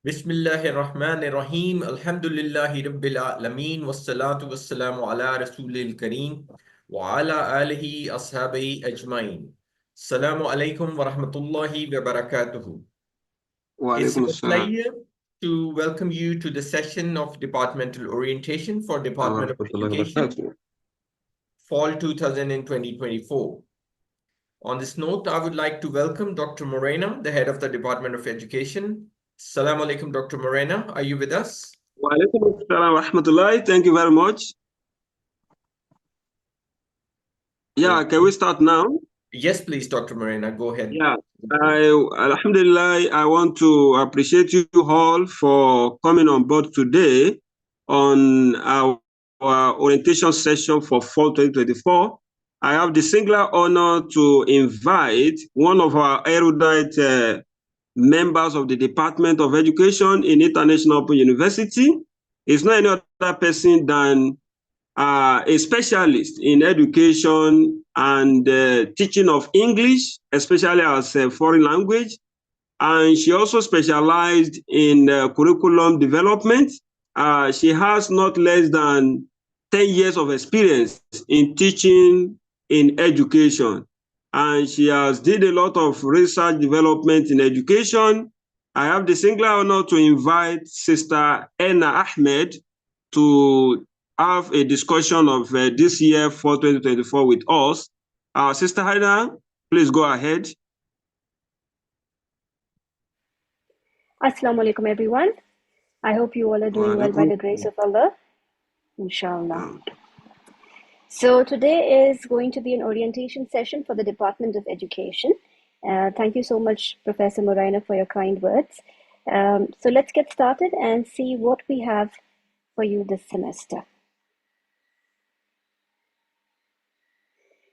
Bismillahirrahmanirrahim. Alhamdulillahi Rabbil Alameen. Wassalatu wassalamu ala Rasulil Kareem. Wa ala alihi ashabihi ajmain. Assalamu alaikum wa rahmatullahi wa barakatuhu. It's Walaikum a assalam pleasure to welcome you to the session of Departmental Orientation for wa Department of rahmatullahi wa Education, barakatuh. Fall 2024. On this note, I would like to welcome Dr. Morena, the head of the Department of Education. Assalamu alaikum, Dr. Morena. Are you with us? Walaikum assalam wa rahmatullahi. Thank you very much. Yeah, can we start now? Yes, please, Dr. Morena, go ahead. Yeah, Alhamdulillah, I want to appreciate you all for coming on board today on our orientation session for fall 2024. I have the singular honor to invite one of our erudite members of the Department of Education in International Open University. It's not any other person than a specialist in education and teaching of English, especially as a foreign language. And she also specialized in curriculum development. She has not less than 10 years of experience in teaching in education. And she has did a lot of research development in education. I have the singular honor to invite Sister Enna Ahmed to have a discussion of this year for 2024 with us. Sister Haida, please go ahead. Assalamu alaikum, everyone. I hope you all are doing well by the grace of Allah, inshallah. So today is going to be an orientation session for the Department of Education. Thank you so much, Professor Morena, for your kind words. So let's get started and see what we have for you this semester.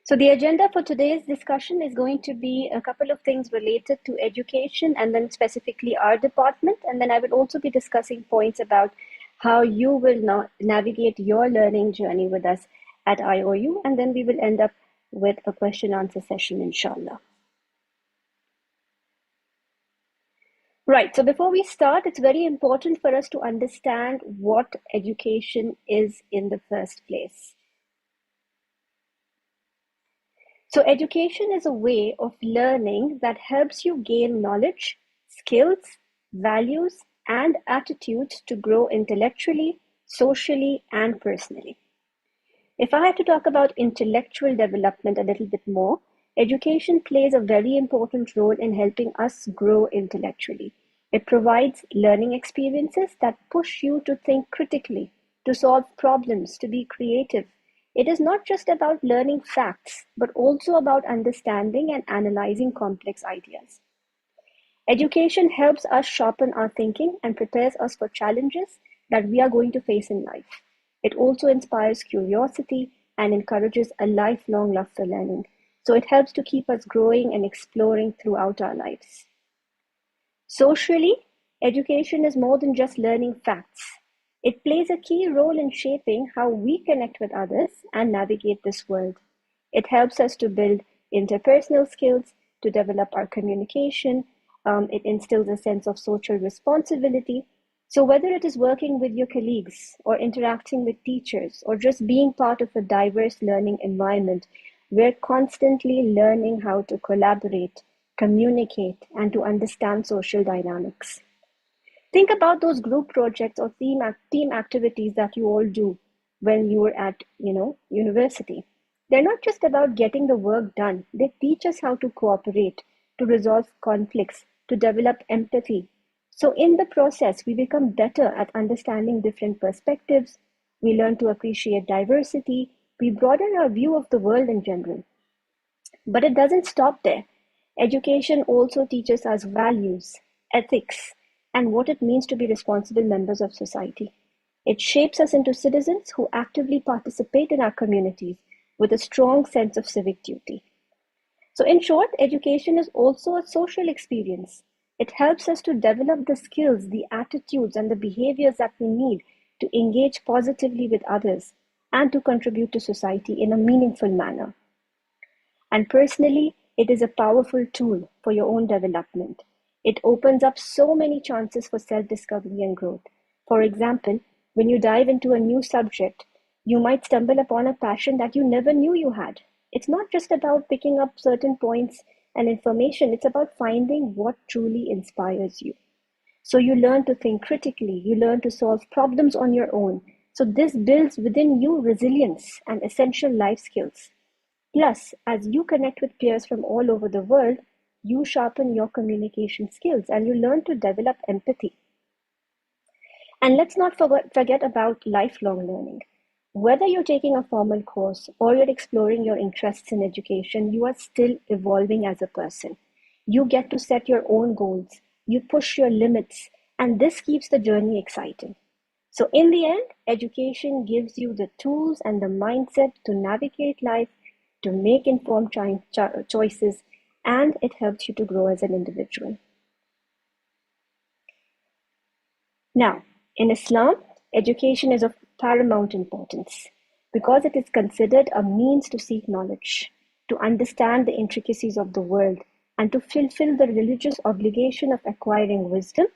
So the agenda for today's discussion is going to be a couple of things related to education and then specifically our department. And then I will also be discussing points about how you will navigate your learning journey with us at IOU. And then we will end up with a question answer session, inshallah. Right, so before we start, it's very important for us to understand what education is in the first place. So education is a way of learning that helps you gain knowledge, skills, values, and attitudes to grow intellectually, socially, and personally. If I had to talk about intellectual development a little bit more, education plays a very important role in helping us grow intellectually. It provides learning experiences that push you to think critically, to solve problems, to be creative. It is not just about learning facts, but also about understanding and analyzing complex ideas. Education helps us sharpen our thinking and prepares us for challenges that we are going to face in life. It also inspires curiosity and encourages a lifelong love for learning. So it helps to keep us growing and exploring throughout our lives. Socially, education is more than just learning facts. It plays a key role in shaping how we connect with others and navigate this world. It helps us to build interpersonal skills, to develop our communication. It instills a sense of social responsibility. So whether it is working with your colleagues or interacting with teachers or just being part of a diverse learning environment, we're constantly learning how to collaborate, communicate, and to understand social dynamics. Think about those group projects or team activities that you all do when you are at, university. They're not just about getting the work done. They teach us how to cooperate, to resolve conflicts, to develop empathy. So in the process, we become better at understanding different perspectives. We learn to appreciate diversity. We broaden our view of the world in general. But it doesn't stop there. Education also teaches us values, ethics, and what it means to be responsible members of society. It shapes us into citizens who actively participate in our communities with a strong sense of civic duty. So in short, education is also a social experience. It helps us to develop the skills, the attitudes, and the behaviors that we need to engage positively with others and to contribute to society in a meaningful manner. And personally, it is a powerful tool for your own development. It opens up so many chances for self-discovery and growth. For example, when you dive into a new subject, you might stumble upon a passion that you never knew you had. It's not just about picking up certain points and information, it's about finding what truly inspires you. So you learn to think critically, you learn to solve problems on your own. So this builds within you resilience and essential life skills. Plus, as you connect with peers from all over the world, you sharpen your communication skills and you learn to develop empathy. And let's not forget about lifelong learning. Whether you're taking a formal course or you're exploring your interests in education, you are still evolving as a person. You get to set your own goals, you push your limits, and this keeps the journey exciting. So, in the end, education gives you the tools and the mindset to navigate life, to make informed choices, and it helps you to grow as an individual. Now, in Islam, education is of paramount importance because it is considered a means to seek knowledge, to understand the intricacies of the world, and to fulfill the religious obligation of acquiring wisdom,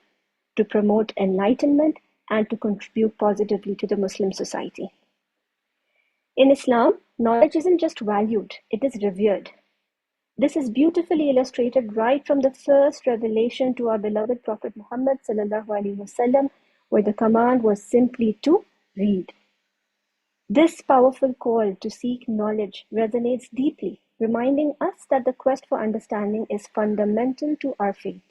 to promote enlightenment, and to contribute positively to the Muslim society. In Islam, knowledge isn't just valued, it is revered. This is beautifully illustrated right from the first revelation to our beloved Prophet Muhammad ﷺ, where the command was simply to read. This powerful call to seek knowledge resonates deeply, reminding us that the quest for understanding is fundamental to our faith.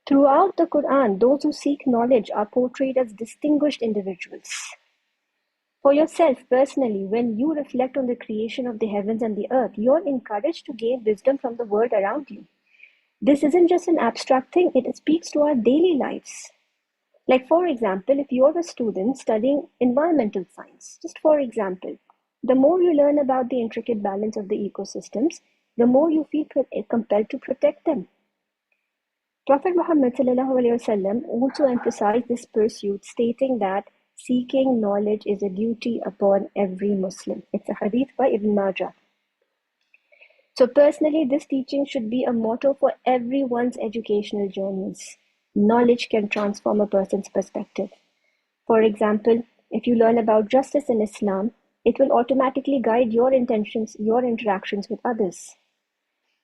Throughout the Quran, those who seek knowledge are portrayed as distinguished individuals. For yourself personally, when you reflect on the creation of the heavens and the earth, you're encouraged to gain wisdom from the world around you. This isn't just an abstract thing, it speaks to our daily lives. Like, for example, if you're a student studying environmental science, just for example, the more you learn about the intricate balance of the ecosystems, the more you feel compelled to protect them. Prophet Muhammad ﷺ also emphasized this pursuit, stating that seeking knowledge is a duty upon every Muslim. It's a hadith by Ibn Majah. So personally, this teaching should be a motto for everyone's educational journeys. Knowledge can transform a person's perspective. For example, if you learn about justice in Islam, it will automatically guide your intentions, your interactions with others.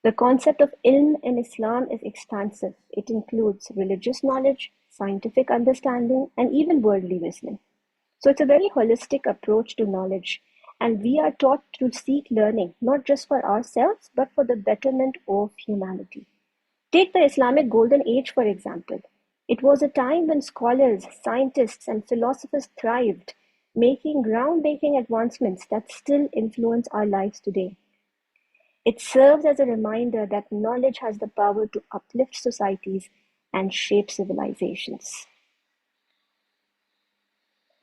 The concept of ilm in Islam is expansive. It includes religious knowledge, scientific understanding, and even worldly wisdom. So it's a very holistic approach to knowledge, and we are taught to seek learning, not just for ourselves, but for the betterment of humanity. Take the Islamic Golden Age, for example. It was a time when scholars, scientists, and philosophers thrived, making groundbreaking advancements that still influence our lives today. It serves as a reminder that knowledge has the power to uplift societies and shape civilizations.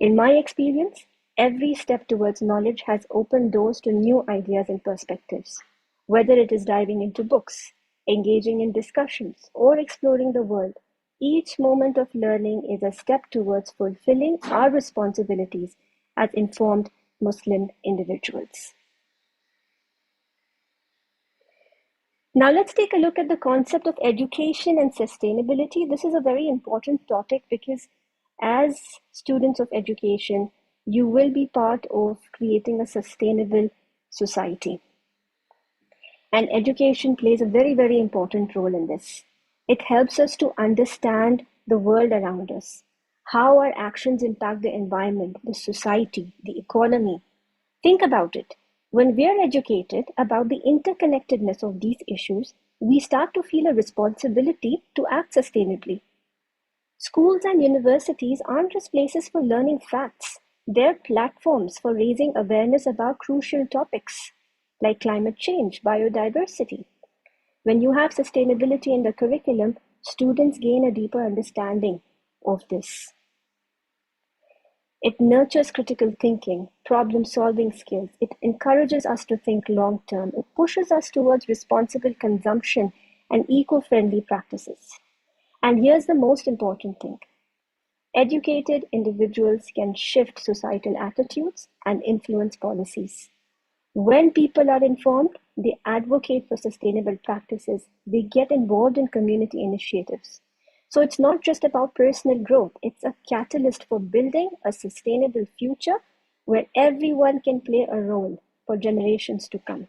In my experience, every step towards knowledge has opened doors to new ideas and perspectives. Whether it is diving into books, engaging in discussions, or exploring the world, each moment of learning is a step towards fulfilling our responsibilities as informed Muslim individuals. Now let's take a look at the concept of education and sustainability. This is a very important topic because as students of education, you will be part of creating a sustainable society. And education plays a very, very important role in this. It helps us to understand the world around us, how our actions impact the environment, the society, the economy. Think about it. When we are educated about the interconnectedness of these issues, we start to feel a responsibility to act sustainably. Schools and universities aren't just places for learning facts, they're platforms for raising awareness about crucial topics like climate change, biodiversity. When you have sustainability in the curriculum, students gain a deeper understanding of this. It nurtures critical thinking, problem-solving skills. It encourages us to think long-term. It pushes us towards responsible consumption and eco-friendly practices. And here's the most important thing. Educated individuals can shift societal attitudes and influence policies. When people are informed, they advocate for sustainable practices, they get involved in community initiatives. So it's not just about personal growth, it's a catalyst for building a sustainable future where everyone can play a role for generations to come.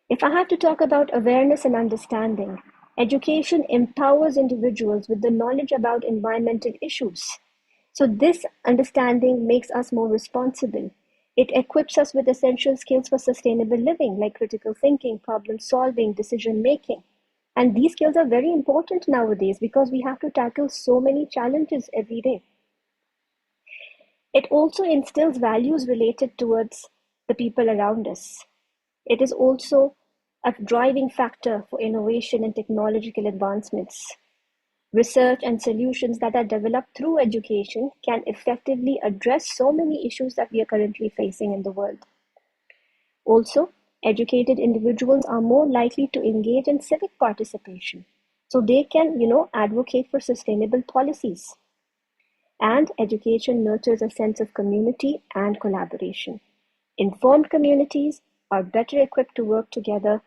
If I have to talk about awareness and understanding, education empowers individuals with the knowledge about environmental issues. So this understanding makes us more responsible. It equips us with essential skills for sustainable living, like critical thinking, problem solving, decision making. And these skills are very important nowadays because we have to tackle so many challenges every day. It also instills values related towards the people around us. It is also a driving factor for innovation and technological advancements. Research and solutions that are developed through education can effectively address so many issues that we are currently facing in the world. Also, educated individuals are more likely to engage in civic participation, so they can, advocate for sustainable policies. And education nurtures a sense of community and collaboration. Informed communities are better equipped to work together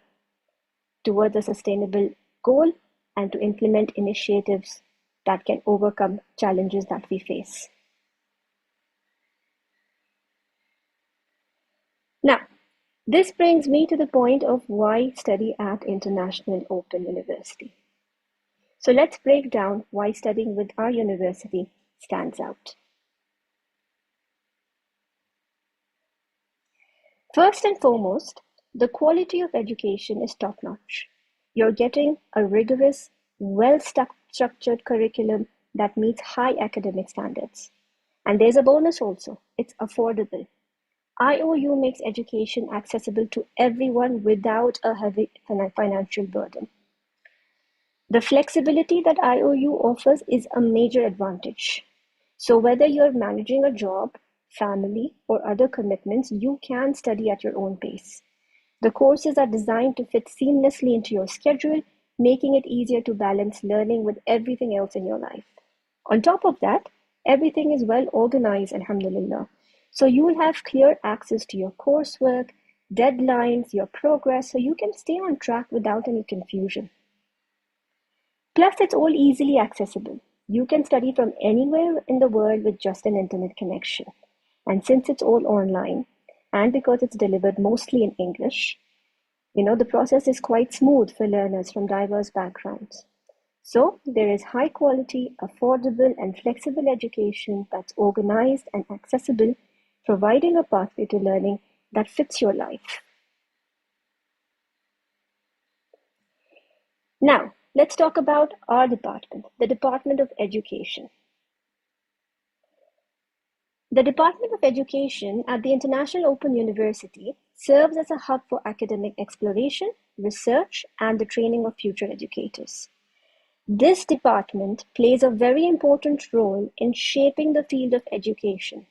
towards a sustainable goal and to implement initiatives that can overcome challenges that we face. Now, this brings me to the point of why study at International Open University. So let's break down why studying with our university stands out. First and foremost, the quality of education is top-notch. You're getting a rigorous, well-structured curriculum that meets high academic standards. And there's a bonus also, it's affordable. IOU makes education accessible to everyone without a heavy financial burden. The flexibility that IOU offers is a major advantage. So whether you're managing a job, family, or other commitments, you can study at your own pace. The courses are designed to fit seamlessly into your schedule, making it easier to balance learning with everything else in your life. On top of that, everything is well organized, alhamdulillah. So you will have clear access to your coursework, deadlines, your progress, so you can stay on track without any confusion. Plus, it's all easily accessible. You can study from anywhere in the world with just an internet connection. And since it's all online, and because it's delivered mostly in English, the process is quite smooth for learners from diverse backgrounds. So there is high quality, affordable, and flexible education that's organized and accessible, providing a pathway to learning that fits your life. Now, let's talk about our department, the Department of Education. The Department of Education at the International Open University serves as a hub for academic exploration, research, and the training of future educators. This department plays a very important role in shaping the field of education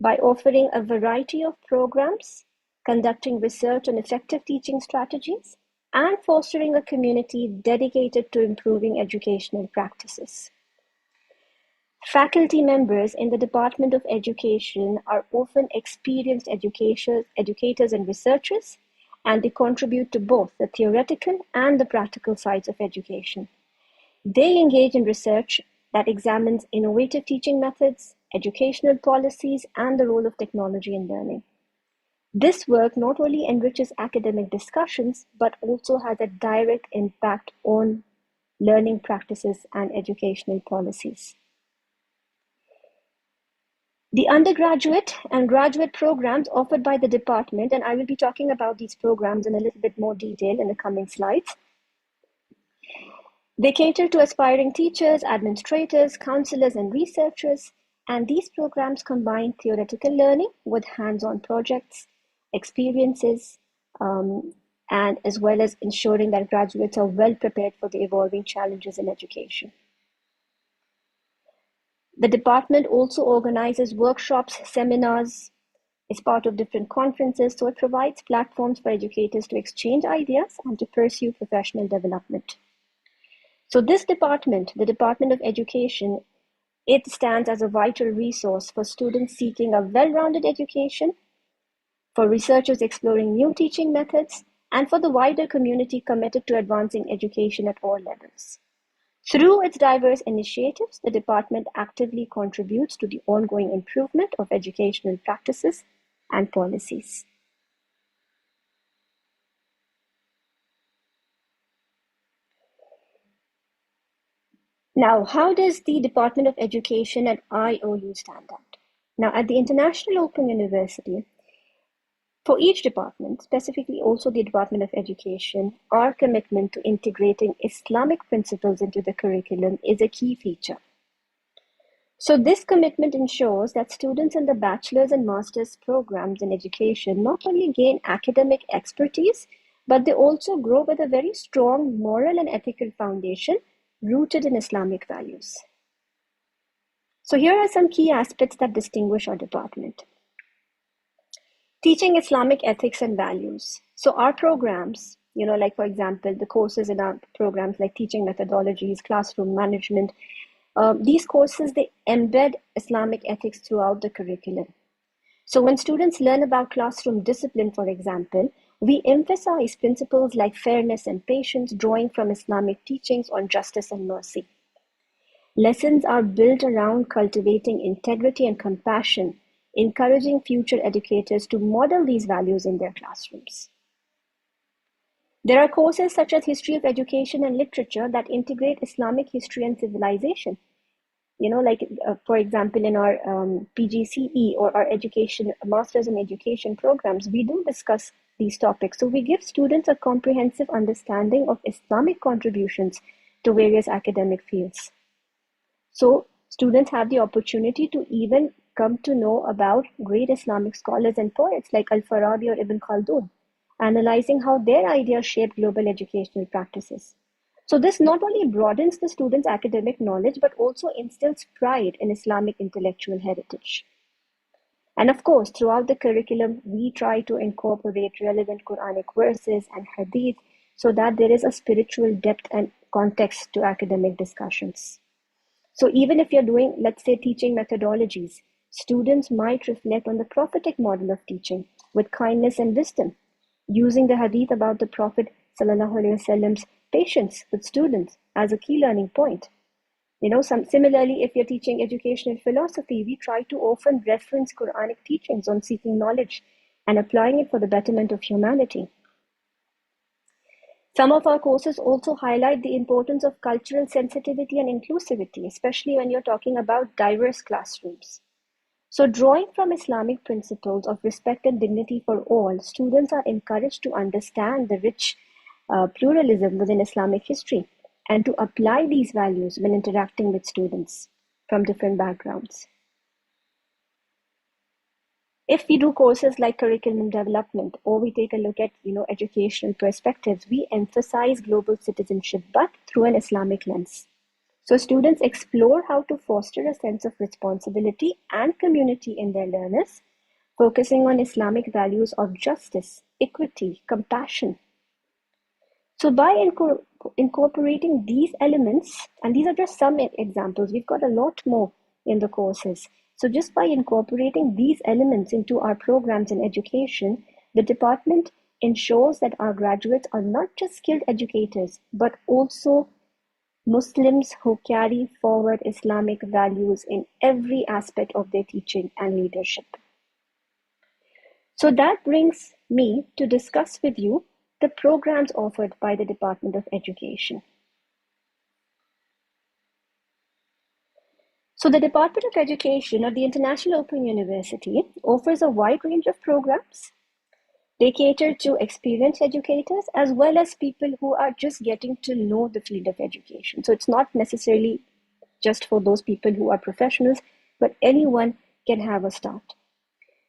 by offering a variety of programs, conducting research on effective teaching strategies, and fostering a community dedicated to improving educational practices. Faculty members in the Department of Education are often experienced educators and researchers, and they contribute to both the theoretical and the practical sides of education. They engage in research that examines innovative teaching methods, educational policies, and the role of technology in learning. This work not only enriches academic discussions, but also has a direct impact on learning practices and educational policies. The undergraduate and graduate programs offered by the department, and I will be talking about these programs in a little bit more detail in the coming slides. They cater to aspiring teachers, administrators, counselors, and researchers, and these programs combine theoretical learning with hands-on projects, experiences, and as well as ensuring that graduates are well prepared for the evolving challenges in education. The department also organizes workshops, seminars, is part of different conferences, so it provides platforms for educators to exchange ideas and to pursue professional development. So this department, the Department of Education, it stands as a vital resource for students seeking a well-rounded education for researchers exploring new teaching methods, and for the wider community committed to advancing education at all levels. Through its diverse initiatives, the department actively contributes to the ongoing improvement of educational practices and policies. Now, how does the Department of Education at IOU stand out? Now, at the International Open University, for each department, specifically also the Department of Education, our commitment to integrating Islamic principles into the curriculum is a key feature. So this commitment ensures that students in the bachelor's and master's programs in education not only gain academic expertise, but they also grow with a very strong moral and ethical foundation rooted in Islamic values. So here are some key aspects that distinguish our department. Teaching Islamic ethics and values. So our programs, like for example, the courses in our programs like teaching methodologies, classroom management, these courses, they embed Islamic ethics throughout the curriculum. So when students learn about classroom discipline, for example, we emphasize principles like fairness and patience, drawing from Islamic teachings on justice and mercy. Lessons are built around cultivating integrity and compassion, encouraging future educators to model these values in their classrooms. There are courses such as History of Education and Literature that integrate Islamic history and civilization. For example, in our PGCE or our Masters in Education programs, we do discuss these topics. So we give students a comprehensive understanding of Islamic contributions to various academic fields. So students have the opportunity to even come to know about great Islamic scholars and poets like Al-Farabi or Ibn Khaldun, analyzing how their ideas shape global educational practices. So this not only broadens the students' academic knowledge, but also instills pride in Islamic intellectual heritage. And of course, throughout the curriculum, we try to incorporate relevant Quranic verses and hadith so that there is a spiritual depth and context to academic discussions. So even if you're doing, let's say, teaching methodologies, students might reflect on the prophetic model of teaching with kindness and wisdom, using the hadith about the Prophet ﷺ's patience with students as a key learning point. Similarly, if you're teaching educational philosophy, we try to often reference Quranic teachings on seeking knowledge and applying it for the betterment of humanity. Some of our courses also highlight the importance of cultural sensitivity and inclusivity, especially when you're talking about diverse classrooms. So drawing from Islamic principles of respect and dignity for all, students are encouraged to understand the rich pluralism within Islamic history and to apply these values when interacting with students from different backgrounds. If we do courses like curriculum development, or we take a look at educational perspectives, we emphasize global citizenship, but through an Islamic lens. So students explore how to foster a sense of responsibility and community in their learners, focusing on Islamic values of justice, equity, compassion. So by incorporating these elements, and these are just some examples, we've got a lot more in the courses. So just by incorporating these elements into our programs in education, the department ensures that our graduates are not just skilled educators, but also Muslims who carry forward Islamic values in every aspect of their teaching and leadership. So that brings me to discuss with you the programs offered by the Department of Education. So the Department of Education of the International Open University offers a wide range of programs. They cater to experienced educators as well as people who are just getting to know the field of education. So it's not necessarily just for those people who are professionals, but anyone can have a start.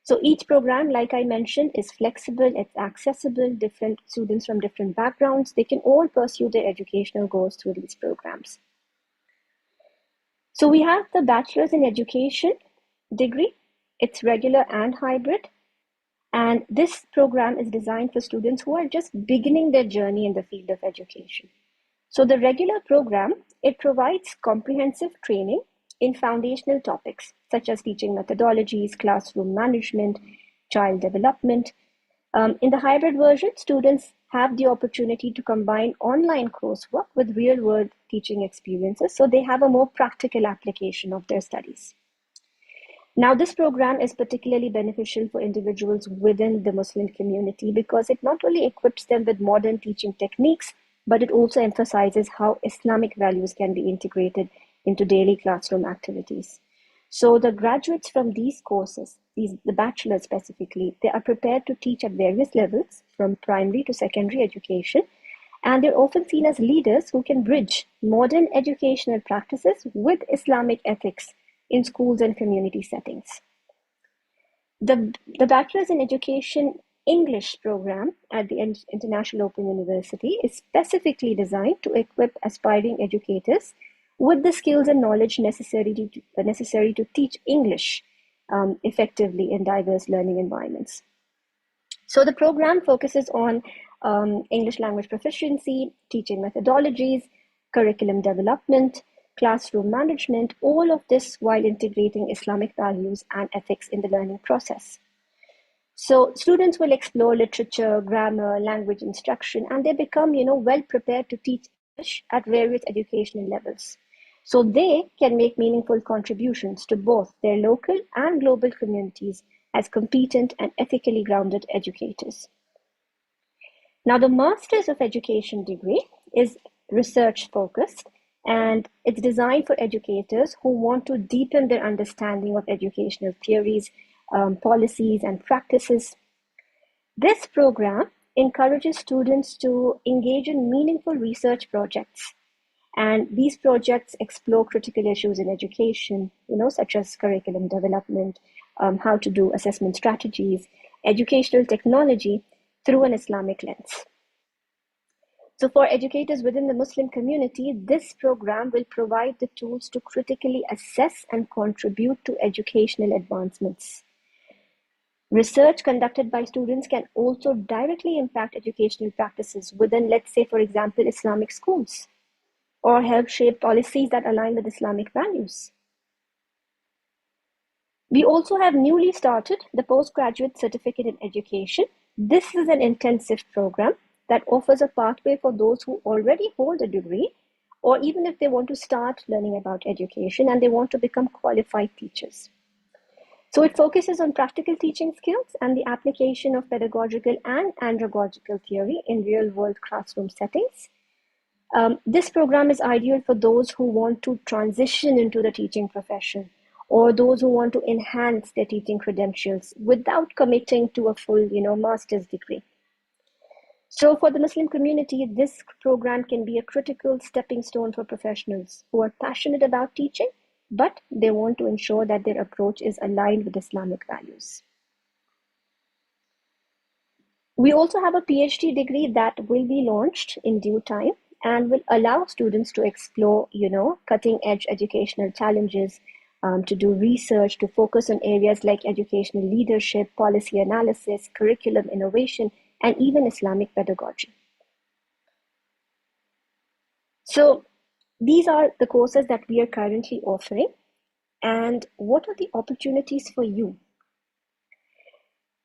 So each program, like I mentioned, is flexible, it's accessible, different students from different backgrounds, they can all pursue their educational goals through these programs. So we have the Bachelor's in Education degree. It's regular and hybrid. And this program is designed for students who are just beginning their journey in the field of education. So the regular program, it provides comprehensive training in foundational topics, such as teaching methodologies, classroom management, child development. In the hybrid version, students have the opportunity to combine online coursework with real-world teaching experiences, so they have a more practical application of their studies. Now, this program is particularly beneficial for individuals within the Muslim community because it not only equips them with modern teaching techniques, but it also emphasizes how Islamic values can be integrated into daily classroom activities. So the graduates from these courses, the bachelors specifically, they are prepared to teach at various levels from primary to secondary education, and they're often seen as leaders who can bridge modern educational practices with Islamic ethics in schools and community settings. The Bachelor's in Education English program at the International Open University is specifically designed to equip aspiring educators with the skills and knowledge necessary to teach English effectively in diverse learning environments. So the program focuses on English language proficiency, teaching methodologies, curriculum development, classroom management, all of this while integrating Islamic values and ethics in the learning process. So students will explore literature, grammar, language instruction, and they become, well prepared to teach English at various educational levels. So they can make meaningful contributions to both their local and global communities as competent and ethically grounded educators. Now, the Masters of Education degree is research focused, and it's designed for educators who want to deepen their understanding of educational theories, policies, and practices. This program encourages students to engage in meaningful research projects. And these projects explore critical issues in education, such as curriculum development, how to do assessment strategies, educational technology through an Islamic lens. So for educators within the Muslim community, this program will provide the tools to critically assess and contribute to educational advancements. Research conducted by students can also directly impact educational practices within, let's say, for example, Islamic schools, or help shape policies that align with Islamic values. We also have newly started the Postgraduate Certificate in Education. This is an intensive program that offers a pathway for those who already hold a degree, or even if they want to start learning about education and they want to become qualified teachers. So it focuses on practical teaching skills and the application of pedagogical and andragogical theory in real-world classroom settings. This program is ideal for those who want to transition into the teaching profession, or those who want to enhance their teaching credentials without committing to a full, master's degree. So for the Muslim community, this program can be a critical stepping stone for professionals who are passionate about teaching, but they want to ensure that their approach is aligned with Islamic values. We also have a PhD degree that will be launched in due time and will allow students to explore, cutting edge educational challenges, to do research, to focus on areas like educational leadership, policy analysis, curriculum innovation, and even Islamic pedagogy. So these are the courses that we are currently offering. And what are the opportunities for you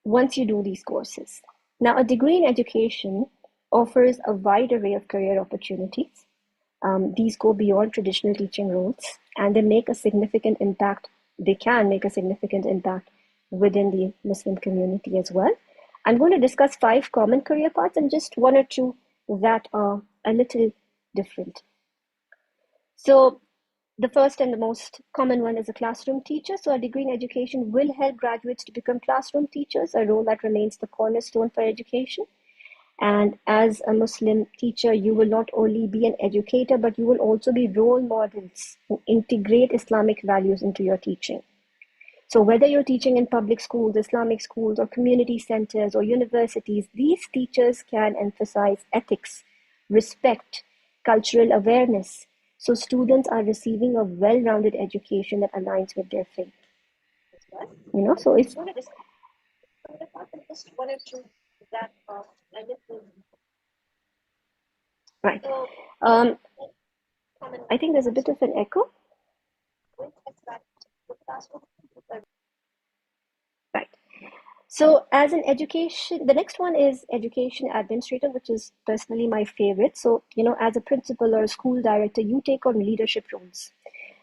once you do these courses? Now, a degree in education offers a wide array of career opportunities. These go beyond traditional teaching roles, and they make a significant impact. They can make a significant impact within the Muslim community as well. I'm going to discuss 5 common career paths and just 1 or 2 that are a little different. So the first and the most common one is a classroom teacher. So a degree in education will help graduates to become classroom teachers, a role that remains the cornerstone for education. And as a Muslim teacher, you will not only be an educator, but you will also be role models who integrate Islamic values into your teaching. So whether you're teaching in public schools, Islamic schools, or community centers or universities, these teachers can emphasize ethics, respect, cultural awareness. So students are receiving a well-rounded education that aligns with their faith. So it's just 1 or 2 that right. I think there's a bit of an echo. Right. So as an education, the next one is education administrator, which is personally my favorite. So, as a principal or a school director, you take on leadership roles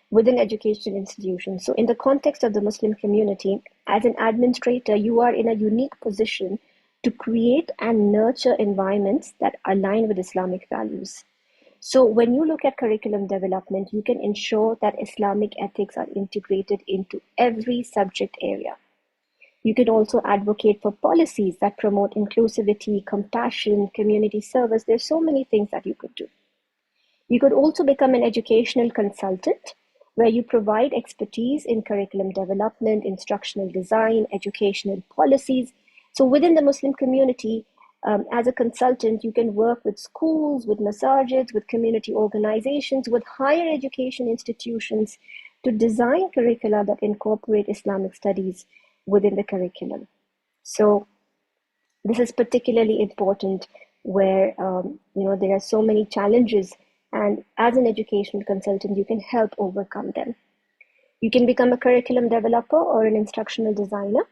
within education institutions. So in the context of the Muslim community, as an administrator, you are in a unique position to create and nurture environments that align with Islamic values. So when you look at curriculum development, you can ensure that Islamic ethics are integrated into every subject area. You can also advocate for policies that promote inclusivity, compassion, community service. There's so many things that you could do. You could also become an educational consultant, where you provide expertise in curriculum development, instructional design, educational policies. So within the Muslim community, as a consultant, you can work with schools, with masajids, with community organizations, with higher education institutions to design curricula that incorporate Islamic studies within the curriculum. So this is particularly important where there are so many challenges, and as an educational consultant, you can help overcome them. You can become a curriculum developer or an instructional designer.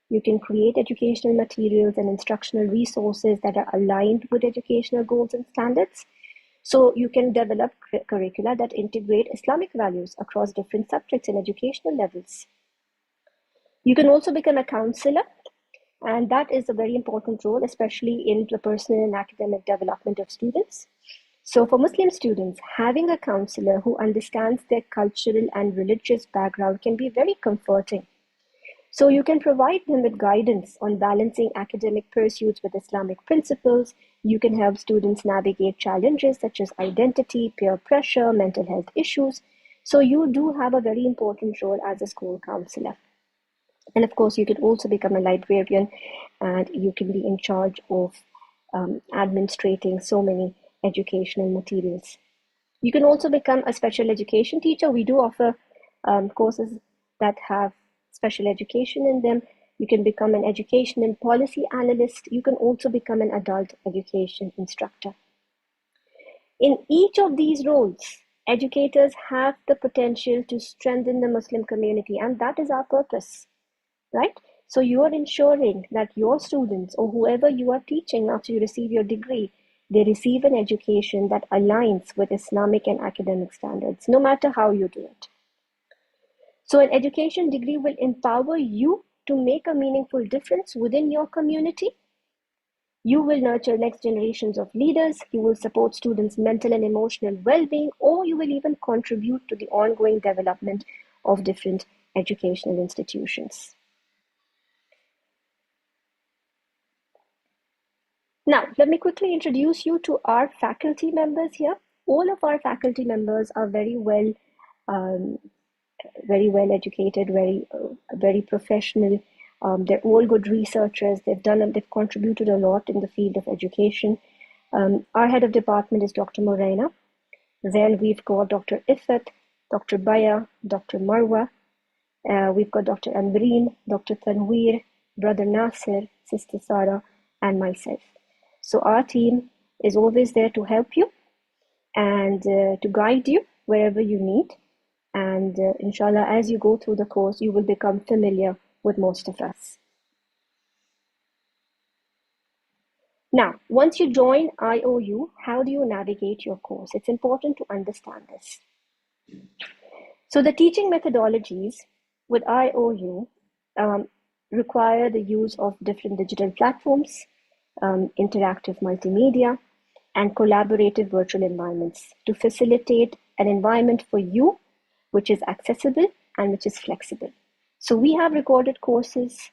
You can create educational materials and instructional resources that are aligned with educational goals and standards. So you can develop curricula that integrate Islamic values across different subjects and educational levels. You can also become a counselor, and that is a very important role, especially in the personal and academic development of students. So for Muslim students, having a counselor who understands their cultural and religious background can be very comforting. So you can provide them with guidance on balancing academic pursuits with Islamic principles. You can help students navigate challenges such as identity, peer pressure, mental health issues. So you do have a very important role as a school counselor. And of course, you can also become a librarian, and you can be in charge of administrating so many educational materials. You can also become a special education teacher. We do offer courses that have special education in them. You can become an education and policy analyst. You can also become an adult education instructor. In each of these roles, educators have the potential to strengthen the Muslim community, and that is our purpose, right? So you are ensuring that your students or whoever you are teaching after you receive your degree, they receive an education that aligns with Islamic and academic standards, no matter how you do it. So an education degree will empower you to make a meaningful difference within your community. You will nurture next generations of leaders, you will support students' mental and emotional well-being, or you will even contribute to the ongoing development of different educational institutions. Now, let me quickly introduce you to our faculty members here. All of our faculty members are very well educated, very professional. They're all good researchers. They've contributed a lot in the field of education. Our head of department is Dr. Morena. Then we've got Dr. Ifat, Dr. Baya, Dr. Marwa. We've got Dr. Ambreen, Dr. Tanweer, Brother Nasir, Sister Sarah, and myself. So our team is always there to help you and to guide you wherever you need. And inshallah, as you go through the course, you will become familiar with most of us. Now, once you join IOU, how do you navigate your course? It's important to understand this. So the teaching methodologies with IOU require the use of different digital platforms, interactive multimedia, and collaborative virtual environments to facilitate an environment for you which is accessible and which is flexible. So we have recorded courses.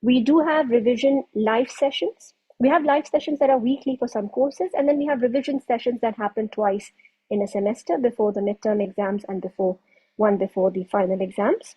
We do have revision live sessions. We have live sessions that are weekly for some courses, and then we have revision sessions that happen twice in a semester, before the midterm exams and before the final exams.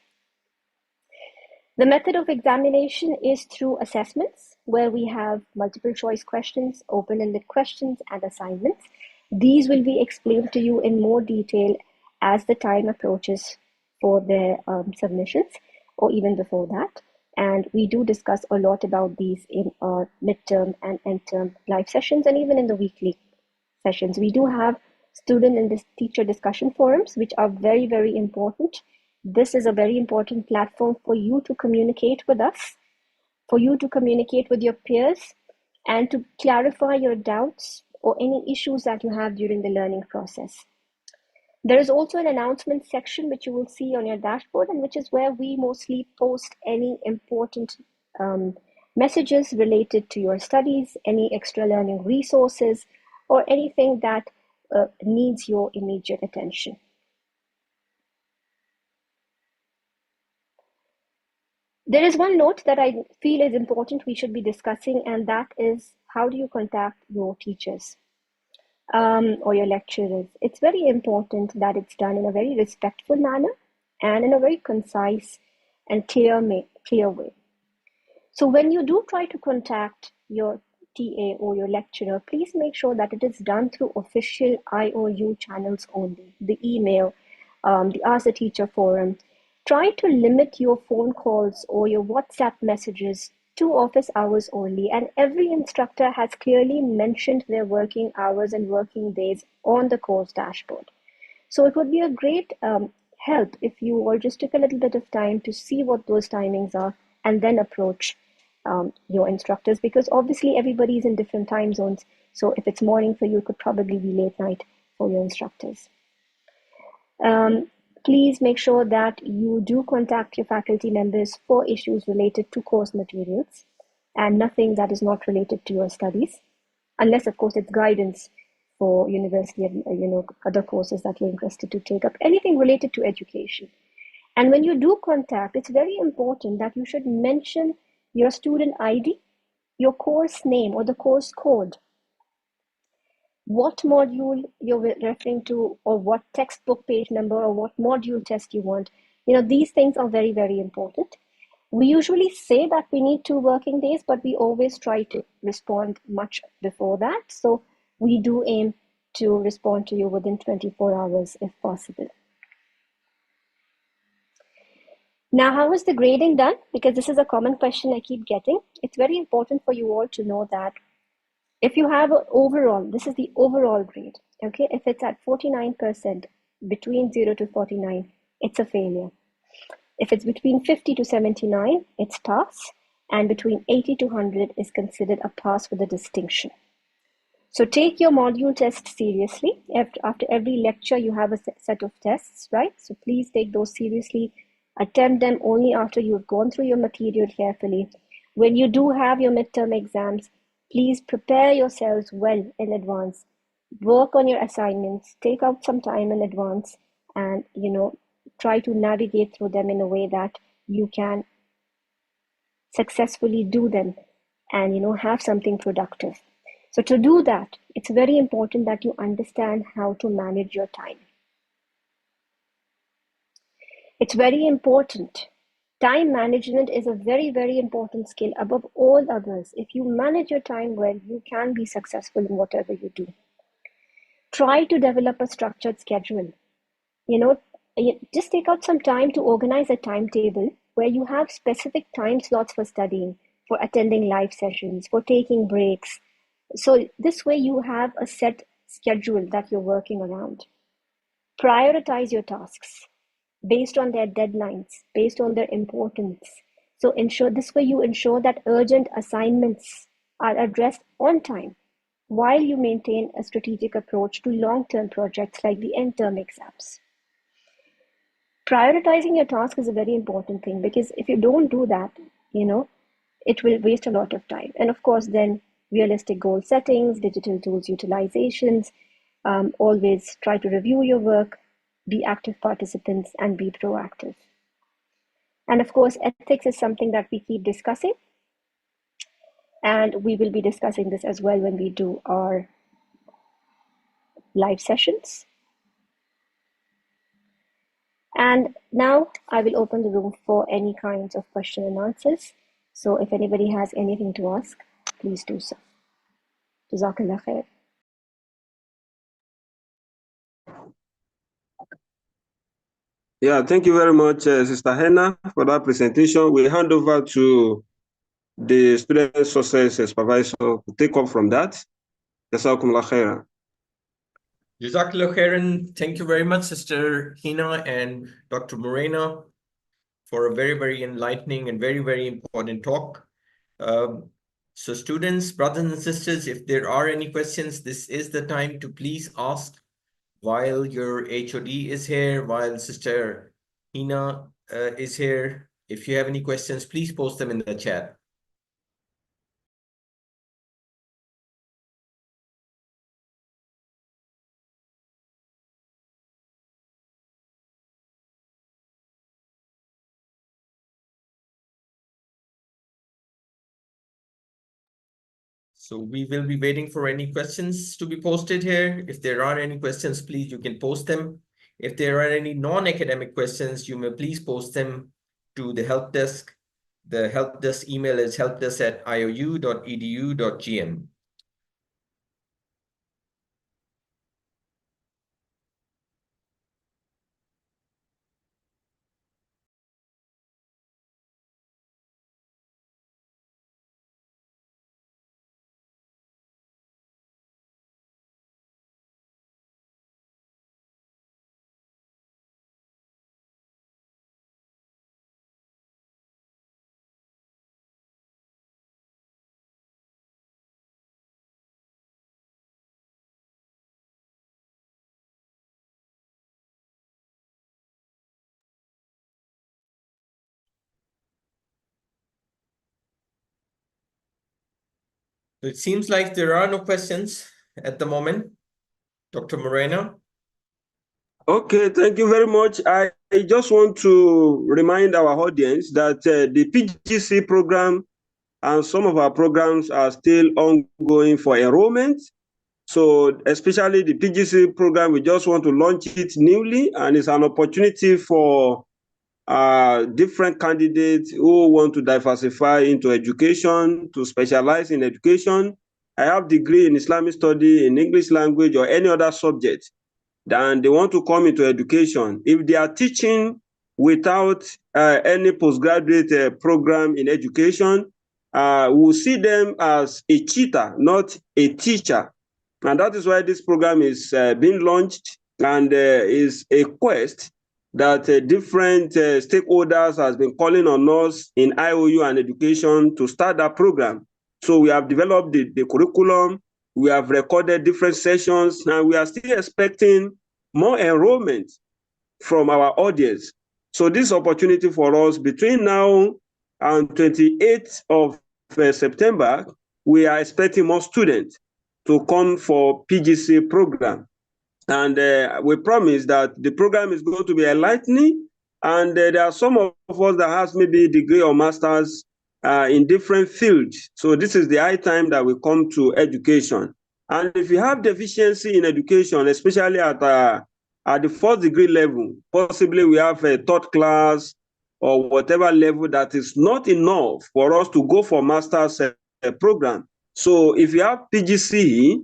The method of examination is through assessments, where we have multiple choice questions, open-ended questions, and assignments. These will be explained to you in more detail as the time approaches for their submissions, or even before that. And we do discuss a lot about these in our midterm and end-term live sessions, and even in the weekly sessions. We do have student and teacher discussion forums, which are very, very important. This is a very important platform for you to communicate with us for you to communicate with your peers and to clarify your doubts or any issues that you have during the learning process. There is also an announcement section which you will see on your dashboard, and which is where we mostly post any important messages related to your studies, any extra learning resources, or anything that needs your immediate attention. There is one note that I feel is important we should be discussing, and that is how do you contact your teachers or your lecturers. It's very important that it's done in a very respectful manner and in a very concise and clear way. So when you do try to contact your TA or your lecturer, please make sure that it is done through official IOU channels only, the email, the Ask the Teacher forum. Try to limit your phone calls or your WhatsApp messages to office hours only, and every instructor has clearly mentioned their working hours and working days on the course dashboard. So it would be a great help if you all just took a little bit of time to see what those timings are and then approach your instructors, because obviously everybody's in different time zones. So if it's morning for you, it could probably be late night for your instructors. Please make sure that you do contact your faculty members for issues related to course materials and nothing that is not related to your studies, unless of course it's guidance for university and other courses that you're interested to take up, anything related to education. And when you do contact, it's very important that you should mention your student ID, your course name or the course code, what module you're referring to, or what textbook page number, or what module test you want. These things are very, very important. We usually say that we need 2 working days, but we always try to respond much before that. So we do aim to respond to you within 24 hours if possible. Now, how is the grading done? Because this is a common question I keep getting. It's very important for you all to know that if you have an overall, this is the overall grade, okay? If it's at 49%, between 0 to 49, it's a failure. If it's between 50 to 79, it's pass, and between 80 to 100 is considered a pass with a distinction. So take your module test seriously. After every lecture, you have a set of tests, right? So please take those seriously. Attempt them only after you've gone through your material carefully. When you do have your midterm exams, please prepare yourselves well in advance. Work on your assignments, take out some time in advance, and try to navigate through them in a way that you can successfully do them and have something productive. So to do that, it's very important that you understand how to manage your time. It's very important. Time management is a very, very important skill above all others. If you manage your time well, you can be successful in whatever you do. Try to develop a structured schedule. Just take out some time to organize a timetable where you have specific time slots for studying, for attending live sessions, for taking breaks. So this way you have a set schedule that you're working around. Prioritize your tasks based on their deadlines, based on their importance. So this way you ensure that urgent assignments are addressed on time while you maintain a strategic approach to long-term projects like the end-term exams. Prioritizing your task is a very important thing, because if you don't do that, it will waste a lot of time. And of course, then realistic goal settings, digital tools utilizations, always try to review your work, be active participants, and be proactive. And of course, ethics is something that we keep discussing. And we will be discussing this as well when we do our live sessions. And now I will open the room for any kinds of question and answers. So if anybody has anything to ask, please do so. Jazakallah khair. Yeah, thank you very much, Sister Henna, for that presentation. We hand over to the Student Success Supervisor to take up from that. Jazakumullah khairan. Jazakallah khairan. Thank you very much, Sister Hina and Dr. Morena, for a very, very enlightening and very, very important talk. So students, brothers and sisters, if there are any questions, this is the time to please ask while your HOD is here, while Sister Hina is here. If you have any questions, please post them in the chat. So we will be waiting for any questions to be posted here. If there are any questions, please, you can post them. If there are any non-academic questions, you may please post them to the help desk. The help desk email is helpdesk@iou.edu.gm. So it seems like there are no questions at the moment. Dr. Moreno? Okay, thank you very much. I just want to remind our audience that the PGC program and some of our programs are still ongoing for enrollment. So especially the PGC program, we just want to launch it newly, and it's an opportunity for different candidates who want to diversify into education, to specialize in education. I have degree in Islamic study, in English language, or any other subject, and they want to come into education. If they are teaching without any postgraduate program in education, we'll see them as a cheater, not a teacher. And that is why this program is being launched, and is a quest that different stakeholders has been calling on us in IOU and education to start that program. So we have developed the curriculum, we have recorded different sessions, and we are still expecting more enrollment from our audience. So this opportunity for us between now and 28th of September, we are expecting more students to come for PGC program. And we promise that the program is going to be enlightening. And there are some of us that has maybe a degree or master's in different fields. So this is the high time that we come to education. And if you have deficiency in education, especially at the first degree level, possibly we have a third class or whatever level that is not enough for us to go for master's program. So if you have PGC,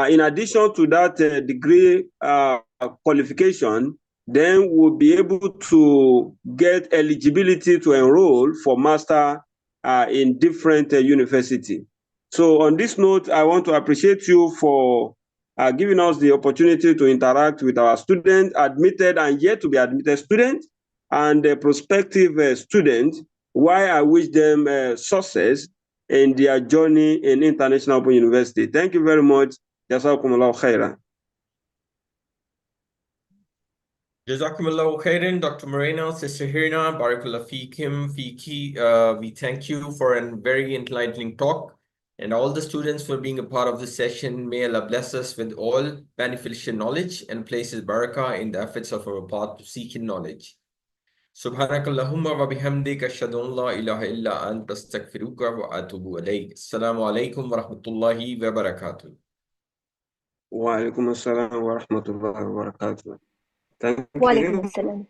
in addition to that degree qualification, then we'll be able to get eligibility to enroll for master in different university. So on this note, I want to appreciate you for giving us the opportunity to interact with our students, admitted and yet to be admitted students, and prospective students, while I wish them success in their journey in International Open University. Thank you very much. Jazakumullahu khairan. Jazakumullahu khairan, Dr. Moreno, Sister Hirna, Barakallah Fikim, Fiki. We thank you for a very enlightening talk, and all the students for being a part of this session. May Allah bless us with all beneficial knowledge and places barakah in the efforts of our path to seeking knowledge. Subhanakallahumma wa bihamdik ashhadu an la ilaha illa anta astaghfiruka wa atubu ilayk. Assalamu alaikum wa rahmatullahi wa barakatuh. Wa alaikum assalam wa rahmatullahi wa barakatuh. Thank Wa alaikum you. assalam.